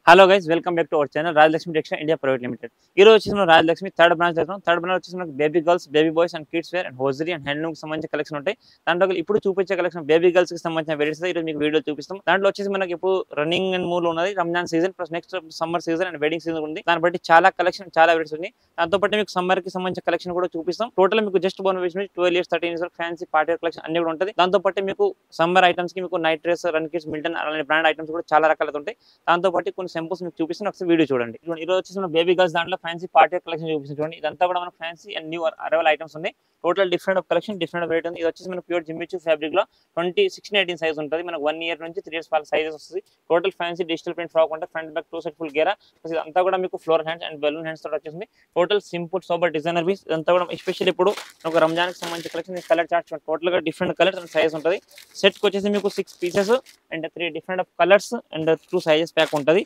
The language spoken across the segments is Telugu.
Hello guys, welcome back to our channel Rajalakshmi textile India private limited. ఈ రోజు వచ్చేసి మనం రాజలక్ష్మి థర్డ్ బ్రాంచ్ దగ్గర థర్డ్ బ్రాంచ్ వచ్చేసి మనకి baby girls, baby boys and kids wear and hosiery and handloom కి సంబంధించిన కలెక్షన్ ఉంటాయి. దాంట్లో ఇప్పుడు చూపించే కలెక్షన్ బేబీ గర్ల్స్ కి సంబంధించిన వెరైటీస్ ఈ రోజు మీకు వీడియో చూపిస్తాం. దాంట్లో వచ్చేసి మనకి ఇప్పుడు రన్నింగ్ అండ్ మూవ్ లో ఉన్నది Ramzan season plus next summer season and wedding season ఉంది. దాన్ని బట్టి చాలా కలెక్షన్ చాలా వెరైటీస్ ఉంది. దాంతో పాటు మీకు సమ్మర్ కి సంబంధించిన కలెక్షన్ కూడా చూపిస్తాం. టోటల్ మీకు just bone 12 years 13 years fancy party collection అన్ని కూడా ఉంటుంది. దాంతో పాటు మీకు సమ్మర్ ఐటమ్స్ కి మీకు night dress, run kids, Milton అలాంటి బ్రాండ్ ఐటమ్స్ కూడా చాలా రకాలు ఉంటాయి. దాంతో పాటు కొన్ని సింపుల్స్ మీకు చూపిస్తాను, ఒకసారి వీడియో చూడండి. ఈ రోజు వచ్చేసి బేబీ గర్ల్స్ దాంట్లో ఫ్యాన్సీ పార్టీ కలెక్షన్ చూపిస్తుంది చూడండి. ఇదంతా కూడా మనకు fancy and new arrival items ఉన్నాయి. Total different of collection, different of rate ఉంది. ఇది వచ్చేసి మనకు ప్యూర్ జిమ్మిచూ ఫ్యాబ్రిక్ లో 16-18 సైజ్ ఉంటుంది. మనకు 1 ఇయర్ నుంచి 3 ఇయర్స్ వాళ్ళ సైజెస్ వస్తుంది. Total fancy digital print frock ఉంటుంది. ఫ్రంట్ బ్యాక్ 2 సెట్ ఫుల్ గేరా. ఇదంతా కూడా మీకు floor hands and balloon hands తో వచ్చేసింది. Total simple sober designer piece. ఇదంతా కూడా ఎస్పెషల్లీ ఇప్పుడు ఒక రంజాన్ కి సంబంధించిన కలెక్షన్ కలర్ చార్ట్ టోటల్ గా డిఫరెంట్ కలర్స్ అండ్ సైజ్ ఉంటుంది. సెట్ కి వచ్చేసి మీకు 6 pieces and 3 different of colours and 2 sizes pack ఉంటుంది.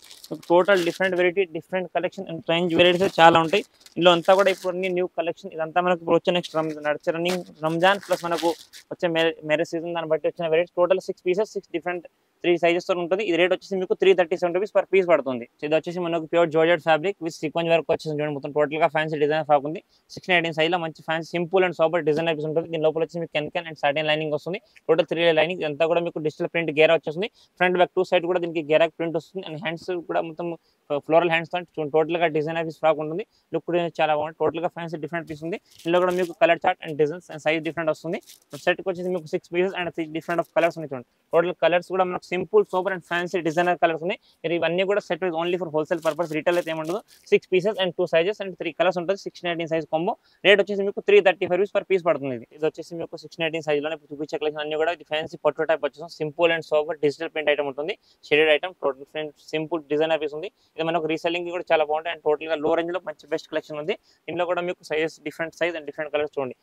Total different variety, different collection and range varieties చాలా ఉంటాయి. ఇందులో అంతా కూడా ఇప్పుడు అన్ని న్యూ కలెక్షన్. ఇదంతా మనకు ఇప్పుడు వచ్చే నెక్స్ట్ నడిచే రన్నింగ్ రంజాన్ ప్లస్ మనకు వచ్చే మ్యారేజ్ సీజన్ దాన్ని బట్టి వచ్చిన varieties. Total 6 pieces 6 different 3 sizes తో ఉంటుంది. ఇది రేట్ వచ్చేసి మీకు 337 రూపీస్ పర్ పీస్ పడుతుంది. ఇది వచ్చేసి మనకు pure georgette fabric with sequence work వచ్చేసి చూడండి. మొత్తం టోటల్ గా ఫ్యాన్సీ డిజైన్ ఫ్రాక్ ఉంది. 16-18 సైజ్ లో మంచి fancy simple and super design piece ఉంటుంది. దీని లోపల వచ్చి మీకు కెన్ అండ్ సాటిన్ లైనింగ్ వస్తుంది. Total 3 layer lining. ఇదంతా కూడా మీకు డిజిటల్ ప్రింట్ గేరా వచ్చేస్తుంది. ఫ్రంట్ బ్యాక్ 2 సైడ్ కూడా దీనికి గేరా ప్రింట్ వస్తుంది. అండ్ హ్యాండ్స్ కూడా మొత్తం ఫ్లోరల్ హ్యాండ్స్ తో టోటల్ గా డిజైన్ పీస్ ఫ్రాక్ ఉంటుంది. లుక్ కూడా చాలా బాగుంది. టోటల్ గా ఫ్యాన్సీ డిఫరెంట్ పీస్ ఉంది. ఇందులో కూడా మీకు colour chart and designs and size different వస్తుంది. సెట్ కి వచ్చేసి మీకు 6 pieces and 6 different of colours ఉన్నాయి చూడండి. టోటల్ కలర్స్ కూడా మనకు simple super and fancy designer colours ఉన్నాయి. ఇవన్నీ కూడా set wise only for wholesale purpose. Retail అయితే ఏముండదు. 6 pieces and 2 sizes and 3 colours ఉంటుంది. 16-18 సైజ్ కాంబో. రేట్ వచ్చేసి మీకు 335 రూపీస్ పర్ పీస్ పడుతుంది. ఇది వచ్చేసి మీకు 16-18 సైజ్ లో చూపించే కలెక్షన్ అన్ని కూడా ఫ్యాన్సీ పట్టు టైప్ వచ్చేసి simple and super digital print item ఉంటుంది. Shaded item total simple designer piece ఉంది. ఇది మనకు రీసెల్లింగ్ కూడా చాలా బాగుంటాయి. అండ్ టోటల్ గా లో రేంజ్ లో మంచి బెస్ట్ కలెక్షన్ ఉంది. ఇందులో కూడా మీకు sizes different size and different colours చూడండి.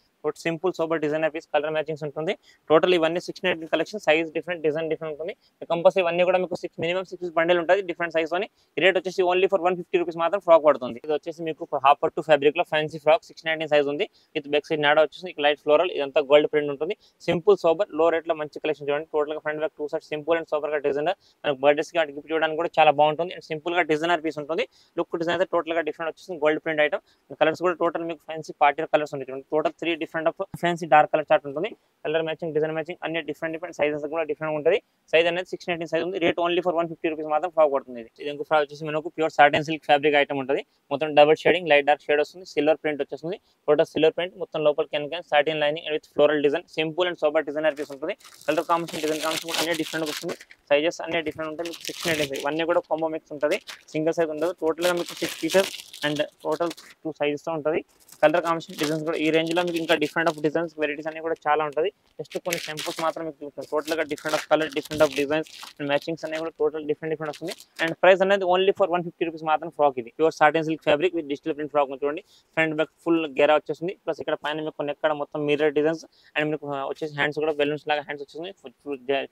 Simple super designer piece, colour matchings ఉంటుంది. టోటల్ ఇవన్నీ 16-18 collection. Size different, design different ఉంటుంది. కంపల్సరీ ఇవన్నీ కూడా మీకు మినిమం 6 బండిల్ ఉంటుంది డిఫరెంట్ సైజ్ అని. రేట్ వచ్చేసి ఓన్లీ ఫర్ 150 రూపీస్ మాత్రం ఫ్రాక్ పడుతుంది. ఇది వచ్చేసి మీకు హాఫ్ పట్టు ఫ్యాబ్రిక్ లో ఫ్యాన్సీ ఫ్రాక్ 16-18 సైజ్ ఉంది. విత్ బ్యాక్ సైడ్ నాడా వచ్చేసి లైట్ ఫ్లోరల్. ఇదంతా గోల్డ్ ప్రింట్ ఉంటుంది. సింపుల్ సూపర్ లో రేట్ లో మంచి కలెక్షన్ చూడండి. టోటల్ గా front back 2 side simple and super గా డిజైనర్. మనకు బర్త్డేస్ కి గిఫ్ట్ చేయడానికి కూడా చాలా బాగుంటుంది. అండ్ సింపుల్ గా డిజైనర్ పీస్ ఉంటుంది. లుక్ డిజైన్ అయితే టోటల్ గా డిఫరెంట్ వచ్చేసి గోల్డ్ ప్రింట్ ఐటమ్. కలర్స్ కూడా టోటల్ మీకు ఫ్యాన్సీ పార్టీ కలర్స్ ఉంటాయి. Total 3 different of fancy dark colour chart ఉంటుంది. కలర్ మ్యాచింగ్, డిజైన్ మ్యాచింగ్ అన్ని డిఫరెంట్ సైజెస్ కూడా డిఫరెంట్ ఉంటుంది. సైజ్ అనేది 16-18 సైజ్ ఉంది. రేట్ ఓన్లీ ఫర్ 150 రూపీస్ మాత్రం ఫ్రాక్ పడుతుంది. ఇది ఇంకో ఫ్రాక్ వచ్చేసి మనకు pure satin silk fabric item ఉంటుంది. మొత్తం double shading, light dark shade వస్తుంది. సిల్వర్ ప్రింట్ వచ్చేస్తుంది. టోటల్ సిల్వర్ ప్రింట్ మొత్తం లోపల can satin lining with floral design. Simple and super designer piece ఉంటుంది. కలర్ కాంబినేషన్, డిజైన్ కాంబినేషన్ అన్ని డిఫరెంట్ వస్తుంది. సైజెస్ అన్ని డిఫరెంట్ ఉంటాయి. మీకు 16-18 సైజ్ ఇవన్నీ కూడా కాంబో మిక్స్ ఉంటుంది. సింగిల్ సైజ్ ఉండదు. టోటల్ గా మీకు 6 పీసెస్ అండ్ టోటల్ 2 సైజెస్ తో ఉంటుంది. కలర్ కాంబినేషన్, డిజైన్స్ కూడా ఈ రేంజ్ లో మీకు ఇంకా డిఫరెంట్ ఆఫ్ డిజైన్స్ వెరైటీస్ అన్ని కూడా చాలా ఉంటుంది. జస్ట్ కొన్ని సింపుల్స్ మాత్రం మీకు చూపిస్తాను. టోటల్ గా different of colour, different of designs and matchings అన్ని కూడా టోటల్ డిఫరెంట్ వస్తుంది. అండ్ ప్రైస్ అనేది ఓన్లీ ఫర్ 150 రూపీస్ మాత్రం ఫ్రాక్. ఇది pure satin silk fabric with digital print frock చూడండి. ఫ్రంట్ బ్యాక్ ఫుల్ గేరా వచ్చేసింది. ప్లస్ ఇక్కడ పైన మీకు ఎక్కడ మొత్తం మిర్రర్ డిజైన్స్ అండ్ మీకు వచ్చేసి హ్యాండ్స్ కూడా బెలూన్స్ లాగా హ్యాండ్స్ వచ్చేసింది.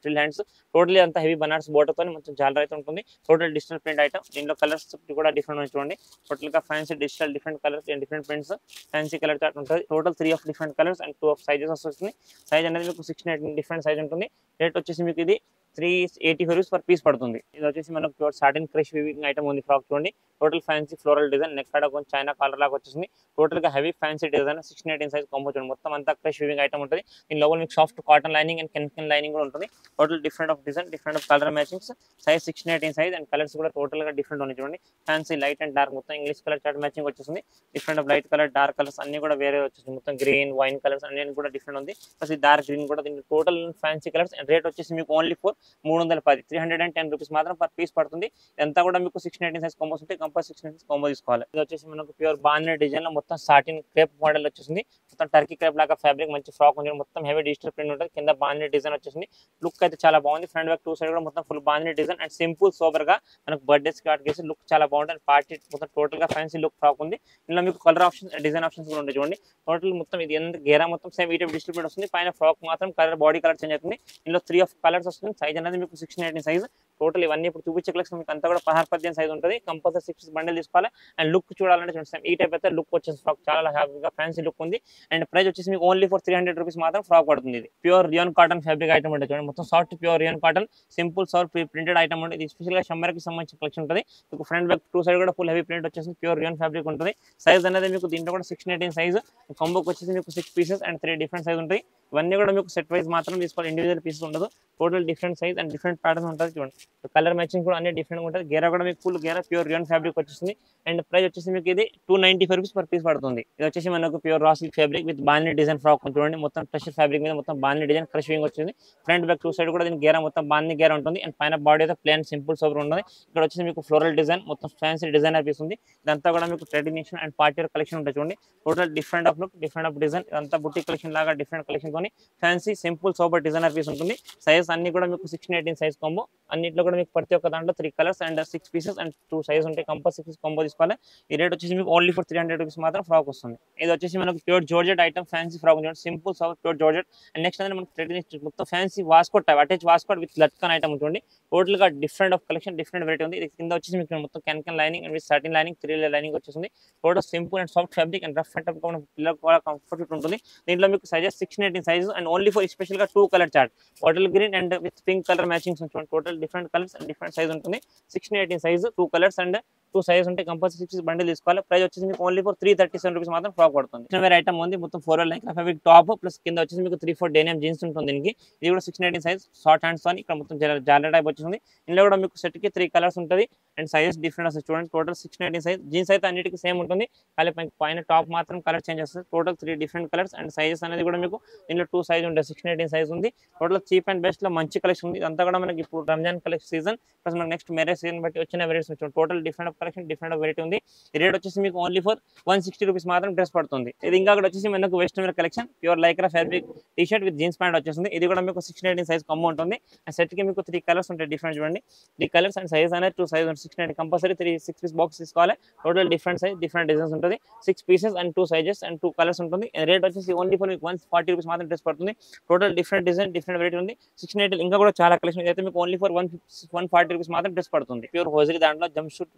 Full hands. టోటలీ అంతా హెవీ బనార్స్ బోర్డర్ తో మొత్తం జాలర్ అయితే ఉంటుంది. Total digital print item. దీంట్లో కలర్స్ కూడా డిఫరెంట్ చూడండి. టోటల్ గా fancy digital different colours and different prints fancy colour chart ఉంటుంది. Total 3 of different colours and 2 of sizes వస్తుంది. సైజ్ అనేది మీకు 16-18 డిఫరెంట్ సైజ్ ఉంటుంది. రేట్ వచ్చేసి మీకు ఇది 385 రూపీస్ పర్ పీస్ పడుతుంది. ఇది వచ్చేసి మనకు pure satin crush weaving item ఉంది. ఫ్రాక్ చూడండి. Total fancy floral design. Neck కాడ కొంచెం చైనా కలర్ లాగా వచ్చేసింది. టోటల్ గా heavy fancy design 16-18 size combo చూడండి. మొత్తం అంతా క్రష్ వీవింగ్ ఐటమ్ ఉంటుంది. దీని లోపల మీకు soft cotton lining and can lining కూడా ఉంటుంది. Total different of design, different of colour matchings. Size 16-18 size and colours కూడా టోటల్ గా డిఫరెంట్ ఉన్నాయి చూడండి. ఫ్యాన్సీ లైట్ అండ్ డార్క్ మొత్తం ఇంగ్లీష్ కలర్ చార్ట్ మ్యాచింగ్ వచ్చేసింది. Different of light colour, dark colours అన్ని కూడా వేరే వచ్చేసింది. మొత్తం గ్రీన్, వైన్ కలర్స్ అన్ని కూడా డిఫరెంట్ ఉంది. ప్లస్ ఈ డార్క్ గ్రీన్ కూడా దీని total fancy colours. And rate వచ్చేసి మీకు ఓన్లీ ఫర్ 310 310 రూపీస్ మాత్రం పర్ పీస్ పడుతుంది. ఇదంతా కూడా మీకు 16-18 సైజ్ కాంబోస్ ఉంటాయి. కంపల్సరీ 16 కాంబో తీసుకోవాలి. ఇది వచ్చేసి మనకు ప్యూర్ బాందినీ డిజైన్ లో మొత్తం సాటిన్ క్రేప్ మోడల్ వచ్చేసింది. మొత్తం టర్కీ క్రేప్ లాగా ఫ్యాబ్రిక్ మంచి ఫ్రాక్ ఉంది. మొత్తం హెవీ డిజిటల్ ప్రింట్ ఉంటుంది. కింద బాందినీ డిజైన్ వచ్చేసింది. లుక్ అయితే చాలా బాగుంది. ఫ్రంట్ బ్యాక్ 2 సైడ్ కూడా మొత్తం full bandhani design and simple sober గా మనకు బర్త్డేస్ కి లుక్ చాలా బాగుంటుంది. పార్టీ మొత్తం టోటల్ గా ఫ్యాన్సీ లుక్ ఫ్రాక్ ఉంది. ఇందులో మీకు కలర్ ఆప్షన్స్, డిజైన్ ఆప్షన్స్ కూడా ఉంటాయి చూడండి. టోటల్ మొత్తం ఇది గేరా మొత్తం సేమ్ ఈ టైప్ డిజిటల్ ప్రింట్ వస్తుంది. పైన ఫ్రాక్ మాత్రం కలర్ బాడీ కలర్ చేంజ్ అవుతుంది. ఇందులో 3 ఆఫ్ కలర్స్ వస్తుంది. సైజ్ అనేది మీకు 16-18 సైజ్. టోటల్ ఇవన్నీ ఇప్పుడు చూపించే కలెక్షన్ మీకు అంతా కూడా 16-18 సైజ్ ఉంటుంది. కంపల్సరీ 6 బండిల్ తీసుకోవాలి. అండ్ లుక్ చూడాలంటే చూస్తాం ఈ టైప్ అయితే లుక్ వచ్చేసి ఫ్రాక్ చాలా హ్యాపీగా ఫ్యాన్సీ లుక్ ఉంది. అండ్ ప్రైస్ వచ్చేసి మీకు ఓన్లీ ఫర్ 300 రూపీస్ మాత్రం ఫ్రాక్ పడుతుంది. ఇది pure rayon cotton fabric item ఉంటుంది చూడండి. మొత్తం soft pure rayon cotton simple soft printed item ఉంటుంది. ఇది స్పెషల్ గా సమ్మర్ కి సంబంధించిన కలెక్షన్ ఉంటుంది. మీకు ఫ్రంట్ బ్యాక్ టూ సైడ్ కూడా ఫుల్ హెవీ ప్రింట్ వచ్చేసి ప్యూర్ రియాన్ ఫ్యాబ్రిక్ ఉంటుంది. సైజ్ అనేది మీకు దీంట్లో కూడా 16-18 సైజ్ కాంబోకి వచ్చేసి మీకు 6 పీసెస్ అండ్ 3 డిఫరెంట్ సైజ్ ఉంటాయి. ఇవన్నీ కూడా మీకు సెట్ వైజ్ మాత్రం తీసుకోవాలి. ఇండివిజువల్ పీసెస్ ఉండదు. Total different size and different pattern ఉంటుంది చూడండి. కలర్ మ్యాచింగ్ కూడా అన్ని డిఫరెంట్ ఉంటుంది. గేరా కూడా మీకు ఫుల్ గేరా ప్యూర్ రియాన్ ఫ్యాబ్రిక్ వచ్చేసింది. అండ్ ప్రైస్ వచ్చేసి మీకు ఇది 295 రూపీస్ పర్ పీస్ పడుతుంది. ఇది వచ్చేసి మనకు pure raw silk fabric with బాండ్లీ డిజైన్ ఫ్రాక్ చూడండి. మొత్తం టెక్స్చర్ ఫ్యాబ్రిక్ మీద మొత్తం బాండ్లీ డిజైన్ క్రషింగ్ వచ్చింది. ఫ్రంట్ బ్యాక్ టూ సైడ్ కూడా దీని గేరా మొత్తం బాండ్లీ గేరా ఉంటుంది. అండ్ పైన బాడీ అయితే ప్లేన్ సింపుల్ సోబర్ ఉంటుంది. ఇక్కడ వచ్చేసి మీకు ఫ్లోరల్ డిజైన్ మొత్తం ఫ్యాన్సీ డిజైన్ అనిపిస్తుంది. ఇదంతా కూడా మీకు traditional and party wear collection ఉంటుంది చూడండి. Total different of look different of design ఇదంతా బుట్టి కలెక్షన్ లాగా డిఫరెంట్ కలెక్షన్ తోని fancy simple sober designer piece ఉంటుంది. సైజ్ అన్ని కూడా మీకు 16-18 సైజ్ కాంబో. అన్నింటిలో కూడా మీకు ప్రతి ఒక్క దాంట్లో 3 colours and 6 pieces and 2 size ఉంటాయి. కంపల్సరీ 6 కాంబో తీసుకోవాలి. ఈ రేట్ వచ్చేసి మీకు ఓన్లీ ఫర్ 300 రూపీస్ మాత్రం ఫ్రాక్ వస్తుంది. ఇది వచ్చేసి మనకు pure georgette item fancy frock చూడండి. Simple soft pure georgette. And next అనేది మనకు ట్రెడిషనల్ మొత్తం fancy waistcoat type attach waistcoat with లట్కన్ ఐటమ్ ఉంటుంది. టోటల్ గా different of collection different variety ఉంది. ఇది కింద వచ్చేసి మీకు మొత్తం కెన్ lining and with satin lining 3 layer lining వచ్చేసింది. Total simple and soft fabric and rough and tough గా పిల్లలకు కూడా కంఫర్ట్ ఉంటుంది. దీంట్లో మీకు sizes 16-18 size and only for special గా 2 colour chart bottle green and with pink colour matchings ఉంటుంది. Total different colours and different size ఉంటుంది. 16-18 సైజ్ 2 కలర్స్ అండ్ 2 సైజ్ ఉంటే కంపల్సరీ 6 బండిల్ తీసుకోవాలి. ప్రైస్ వచ్చేసి మీకు ఓన్లీ ఫర్ 337 రూపీస్ మాత్రం ఫ్రాక్ పడుతుంది. వేరే ఐటమ్ ఉంది మొత్తం 4 లైక్ ఫ్యాబ్రిక్ టాప్ ప్లస్ కింద వచ్చేసి మీకు 3-4 డెనిమ్ జీన్స్ ఉంటుంది. దీనికి ఇది కూడా 16-18 సైజ్ షార్ట్ హ్యాండ్స్ తో ఇక్కడ మొత్తం జాలర్ టైప్ వచ్చింది. ఇందులో కూడా మీకు సెట్ కి 3 కలర్స్ ఉంటుంది అండ్ సైజెస్ డిఫరెంట్ వస్తుంది చూడండి. టోటల్ 16-18 సైజ్ జీన్స్ అయితే అన్నిటికీ సేమ్ ఉంటుంది. కానీ పైన టాప్ మాత్రం కలర్ చేంజ్ వస్తుంది. Total 3 different colours and sizes అనేది కూడా మీకు దీనిలో 2 సైజ్ ఉంటుంది. 16-18 సైజ్ ఉంది. టోటల్ చీప్ అండ్ బెస్ట్ లో మంచి కలెక్షన్ ఉంది. ఇదంతా కూడా మనకి ఇప్పుడు రంజాన్ కలెక్షన్ సీజన్ ప్లస్ మనకి నెక్స్ట్ మ్యారేజ్ సీజన్ బట్టి వచ్చిన వెరైటీస్ వచ్చాయి. Total different of collection different of variety ఉంది. ఈ రేట్ వచ్చేసి మీకు ఓన్లీ ఫర్ 160 రూపీస్ మాత్రం డ్రెస్ పడుతుంది. ఇది ఇంకా కూడా వచ్చేసి మనకు western wear collection pure lycra fabric T shirt with jeans pant వచ్చేసింది. ఇది కూడా మీకు 16-18 సైజ్ కమ్మ ఉంటుంది. అండ్ సెట్ కి మీకు 3 కలర్స్ ఉంటాయి డిఫరెంట్ చూడండి. 3 కలర్స్ అండ్ సైజ్ అనేది 2 సైజ్ 16 కంపల్సరీ 6 పీస్ బాక్స్ తీసుకోవాలి. Total different size different designs ఉంటుంది. 6 pieces and 2 sizes and 2 colours ఉంటుంది. రేట్ వచ్చేసి ఓన్లీ ఫర్ మీకు 140 రూపీస్ మాత్రం డ్రెస్ పడుతుంది. Total different design different variety ఉంది. 16-18 ఇంకా కూడా చాలా కలెక్షన్ అయితే మీకు ఓన్లీ ఫర్ 140 రూపీస్ మాత్రం డ్రెస్ పడుతుంది. ప్యూర్ హోజరీ దాంట్లో జంప్ షూట్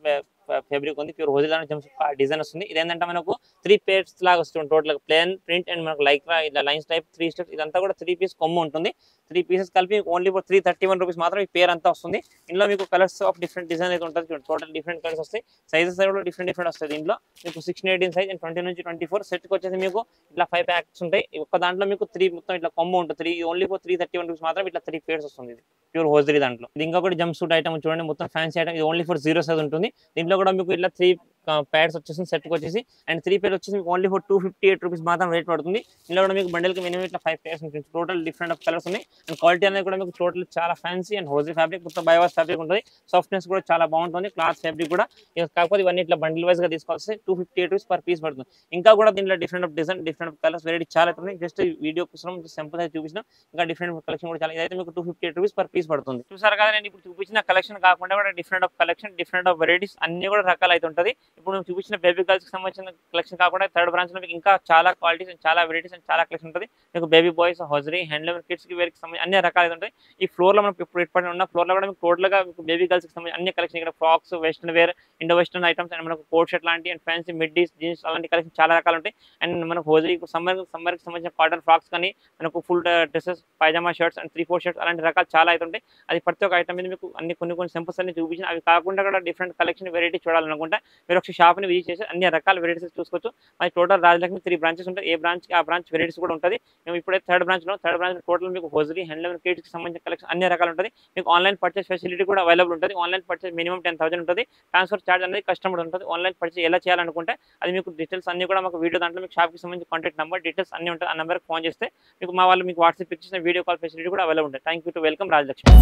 ఫ్యాబ్రిక్ ఉంది. ప్యూర్ హోజరీ దాంట్లో జంప్ షూట్ డిజైన్ వస్తుంది. ఇదేంటంటే మనకు 3 పేర్స్ లాగా వస్తుంది. టోటల్ ప్లేన్ ప్రింట్ అండ్ మనకు లైక్రా ఇలా లైన్స్ టైప్ 3 స్టెప్స్ ఇదంతా కూడా 3 పీస్ కొమ్ము ఉంటుంది. 3 పీసెస్ కలిపి ఓన్లీ ఫర్ 331 రూపీస్ మాత్రం ఈ పేర్ అంతా వస్తుంది. ఇందులో మీకు కలర్స్ ఆఫ్ డిఫరెంట్ డిజైన్ అయితే ఉంటుంది. టోటల్ డిఫరెంట్ కలర్స్ వస్తాయి. సైజెస్ కూడా డిఫరెంట్ వస్తాయి. దీంట్లో మీకు 16-18 సైజ్ అండ్ 20 నుంచి 24 సెట్ కి వచ్చేసి మీకు ఇట్లా 5 ప్యాక్స్ ఉంటాయి. ఒక్క దాంట్లో మీకు 3 మొత్తం ఇట్లా కొమ్ము ఉంటుంది. 3 ఓన్లీ ఫర్ 331 రూపీస్ మాత్రం ఇట్లా 3 పేర్స్ వస్తుంది. ఇది ప్యూర్ హోజరీ దాంట్లో. ఇది ఇంకా కూడా జంప్ సూట్ ఐటమ్ చూడండి. మొత్తం ఫ్యాన్సీ ఐటమ్. ఇది ఓన్లీ ఫర్ 0 సైజ్ ఉంటుంది. దీంట్లో కూడా మీకు ఇట్లా 3 ప్యాడ్స్ వచ్చేసి సెట్ కి వచ్చేసి అండ్ 3 పేర్ వచ్చేసి మీకు ఓన్లీ ఫర్ 258 రూపీస్ మాత్రం రేట్ పడుతుంది. ఇందులో కూడా మీకు బండిల్ కి మినిమం ఇట్లా 5 పేర్స్ ఉంటుంది. టోటల్ డిఫరెంట్ ఆఫ్ కలర్స్ ఉన్నాయి. అండ్ క్వాలిటీ అనేది కూడా మీకు టోటల్ చాలా ఫ్యాన్సీ అండ్ హోజరీ ఫ్యాబ్రిక్ మొత్తం బైవాస్ ఫ్యాబ్రిక్ ఉంటుంది. సాఫ్ట్నెస్ కూడా చాలా బాగుంటుంది. క్లాత్ ఫ్యాబ్రిక్ కూడా కాకపోతే ఇవన్నీ ఇట్లా బండిల్ వైజ్ గా తీసుకోవాల్సి 258 రూపీస్ పర్ పీస్ పడుతుంది. ఇంకా కూడా దీంట్లో different of design different of colours variety చాలా ఉన్నాయి. జస్ట్ వీడియో కోసం సింపుల్ అయితే చూపించిన ఇంకా డిఫరెంట్ కలెక్షన్ కూడా చాలా. ఇదైతే మీకు 258 రూపీస్ పర్ పీస్ పడుతుంది. చూసారు కదా నేను ఇప్పుడు చూపించిన కలెక్షన్ కాకుండా కూడా different of collection different of varieties అన్ని కూడా రకాలు అయితే ఉంటుంది. ఇప్పుడు నేను చూపించిన బేబీ గర్ల్స్ కి సంబంధించిన కలెక్షన్ కాకుండా థర్డ్ బ్రాంచ్ లో మీకు ఇంకా చాలా క్వాలిటీస్ అండ్ చాలా వెరైటీస్ అండ్ చాలా కలెక్షన్ ఉంటుంది. మీకు baby boys hosiery handloom kids కి వేర్ కి సంబంధించి అన్ని రకాలు ఉంటాయి. ఈ ఫ్లోర్ లో మనకు ఇప్పుడు ఇప్పటి ఉన్న ఫ్లోర్ లో కూడా మీకు టోటల్ గా బేబీ గర్ల్స్ కి సంబంధించి అన్ని కలెక్షన్ ఇక్కడ frocks western wear Indo western items and మనకు కోట్ షర్ట్ లాంటి అండ్ ఫ్యాన్సీ మిడ్డీస్ జీన్స్ అలాంటి కలెక్షన్ చాలా రకాలు ఉంటాయి. అండ్ మనకు హోజరీ సమ్మర్ కి సంబంధించిన కాటన్ ఫ్రాక్స్ కానీ మనకు full dresses pyjama shirts and 3-4 shirts అలాంటి రకాలు చాలా అయితే ఉంటాయి. అది ప్రతి ఒక్క ఐటమ్ మీద మీకు కొన్ని సింపుల్స్ అన్ని చూపించిన అవి కాకుండా కూడా డిఫరెంట్ కలెక్షన్ వెరైటీ చూడాలనుకుంటే మీరు ఒక షాప్ ని విజిట్ చేసి అన్ని రకాల వెరైటీస్ చూసుకోవచ్చు. అది టోటల్ రాజలక్ష్మి 3 బ్రాంచెస్ ఉంటాయి. ఏ బ్రాంచ్ ఆ బ్రాంచ్ వెరైటీస్ కూడా ఉంటుంది. మేము ఇప్పుడైతే థర్డ్ బ్రాంచ్ టోటల్ మీకు హోజరీ హ్యాండ్లూమ్ కిడ్స్ కి సంబంధించిన కలెక్షన్ అన్ని రకాలు ఉంటుంది. మీకు ఆన్లైన్ పర్చేస్ ఫెసిలిటీ కూడా అవైలబుల్ ఉంటుంది. ఆన్లైన్ పర్చేస్ మినిమం 10,000 ఉంటుంది. ట్రాన్స్ఫర్ చార్జ్ అనేది కస్టమర్ ఉంటుంది. ఆన్లైన్ పర్చేస్ ఎలా చేయాలనుకుంటే అది మీకు డీటెయిల్స్ అన్ని కూడా మాకు వీడియో దాంట్లో మీకు షాప్ కి సంబంధించి కాంటాక్ట్ నెంబర్ డీటెయిల్స్ అన్ని ఉంటాయి. ఆ నెంబర్కి ఫోన్ చేస్తే మీకు మా వాళ్ళు మీకు వాట్సాప్ ఇచ్చిన వీడియో కాల్ ఫెసిలిటీ కూడా అవైలబుల్ ఉంటుంది. Thank you to welcome Rajalakshmi.